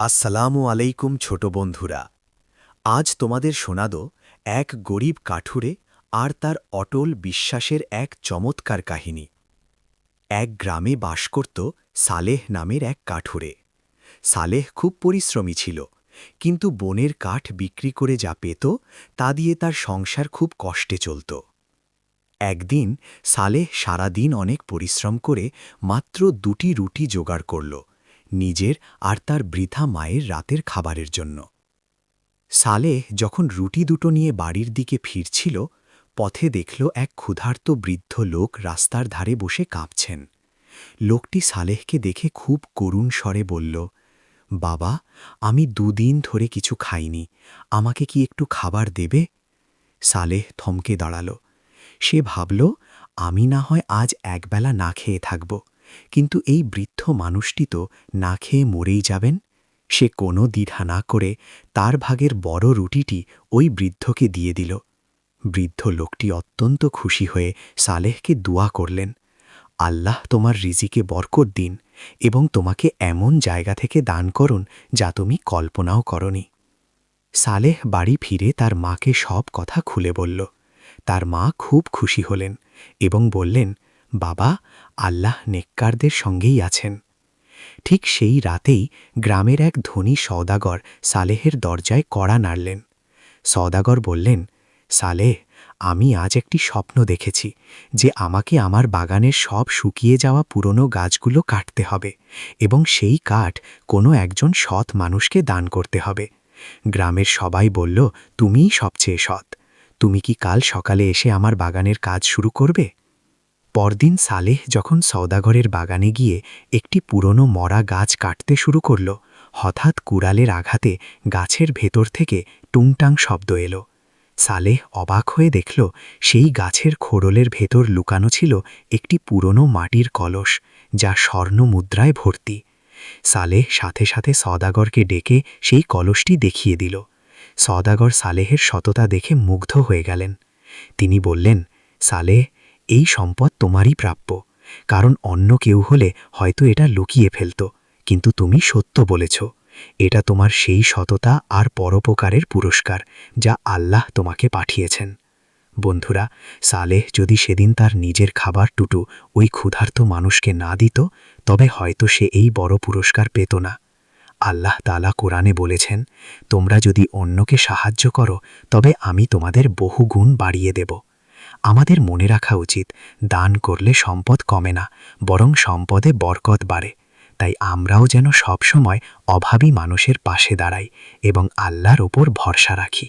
আসসালামু আলাইকুম ছোট বন্ধুরা। আজ তোমাদের শোনাদ এক গরিব কাঠুরে আর তার অটল বিশ্বাসের এক চমৎকার কাহিনী। এক গ্রামে বাস করত সালেহ নামের এক কাঠুরে। সালেহ খুব পরিশ্রমী ছিল, কিন্তু বনের কাঠ বিক্রি করে যা পেত তা দিয়ে তার সংসার খুব কষ্টে চলত। একদিন সালেহ সারাদিন অনেক পরিশ্রম করে মাত্র 2টি রুটি জোগাড় করল, নিজের আর তার বৃথা মায়ের রাতের খাবারের জন্য। সালেহ যখন রুটি দুটো নিয়ে বাড়ির দিকে ফিরছিল, পথে দেখল এক ক্ষুধার্ত বৃদ্ধ লোক রাস্তার ধারে বসে কাঁপছেন। লোকটি সালেহকে দেখে খুব করুণ স্বরে বলল, বাবা, আমি 2 দিন ধরে কিছু খাইনি, আমাকে কি একটু খাবার দেবে? সালেহ থমকে দাঁড়াল। সে ভাবল, আমি না হয় আজ একবেলা না খেয়ে থাকব, কিন্তু এই বৃদ্ধ মানুষটি তো না খেয়ে মরেই যাবেন। সে কোনো দ্বিধা না করে তার ভাগের বড় রুটিটি ওই বৃদ্ধকে দিয়ে দিল। বৃদ্ধ লোকটি অত্যন্ত খুশি হয়ে সালেহকে দুয়া করলেন, আল্লাহ তোমার রিজিকে বরকত দিন এবং তোমাকে এমন জায়গা থেকে দান করুন যা তুমি কল্পনাও করনি। সালেহ বাড়ি ফিরে তার মাকে সব কথা খুলে বলল। তার মা খুব খুশি হলেন এবং বললেন, বাবা, আল্লাহ নেককারদের সঙ্গেই আছেন। ঠিক সেই রাতেই গ্রামের এক ধনী সওদাগর সালেহের দরজায় কড়া নাড়লেন। সওদাগর বললেন, সালেহ, আমি আজ একটি স্বপ্ন দেখেছি যে আমাকে আমার বাগানের সব শুকিয়ে যাওয়া পুরনো গাছগুলো কাটতে হবে এবং সেই কাঠ কোনো একজন সৎ মানুষকে দান করতে হবে। গ্রামের সবাই বলল, তুমিই সবচেয়ে সৎ। তুমি কি কাল সকালে এসে আমার বাগানের কাজ শুরু করবে? পরদিন সালেহ যখন সওদাগরের বাগানে গিয়ে একটি পুরনো মরা গাছ কাটতে শুরু করল, হঠাৎ কুড়ালের আঘাতে গাছের ভেতর থেকে টুংটাং শব্দ এলো। সালেহ অবাক হয়ে দেখল, সেই গাছের খোড়লের ভেতর লুকানো ছিল একটি পুরনো মাটির কলস, যা স্বর্ণ মুদ্রায় ভর্তি। সালেহ সাথে সাথে সওদাগরকে ডেকে সেই কলসটি দেখিয়ে দিল। সওদাগর সালেহের সততা দেখে মুগ্ধ হয়ে গেলেন। তিনি বললেন, সালেহ, এই সম্পদ তোমারই প্রাপ্য, কারণ অন্য কেউ হলে হয়তো এটা লুকিয়ে ফেলত, কিন্তু তুমি সত্য বলেছ। এটা তোমার সেই সততা আর পরোপকারের পুরস্কার যা আল্লাহ তোমাকে পাঠিয়েছেন। বন্ধুরা, সালেহ যদি সেদিন তার নিজের খাবার টুটু ওই ক্ষুধার্ত মানুষকে না দিত, তবে হয়তো সে এই বড় পুরস্কার পেত না। আল্লাহ তাআলা কোরআনে বলেছেন, তোমরা যদি অন্যকে সাহায্য করো তবে আমি তোমাদের বহু গুণ বাড়িয়ে দেব। আমাদের মনে রাখা উচিত, দান করলে সম্পদ কমে না, বরং সম্পদে বরকত বাড়ে। তাই আমরাও যেন সবসময় অভাবী মানুষের পাশে দাঁড়াই এবং আল্লাহর ওপর ভরসা রাখি।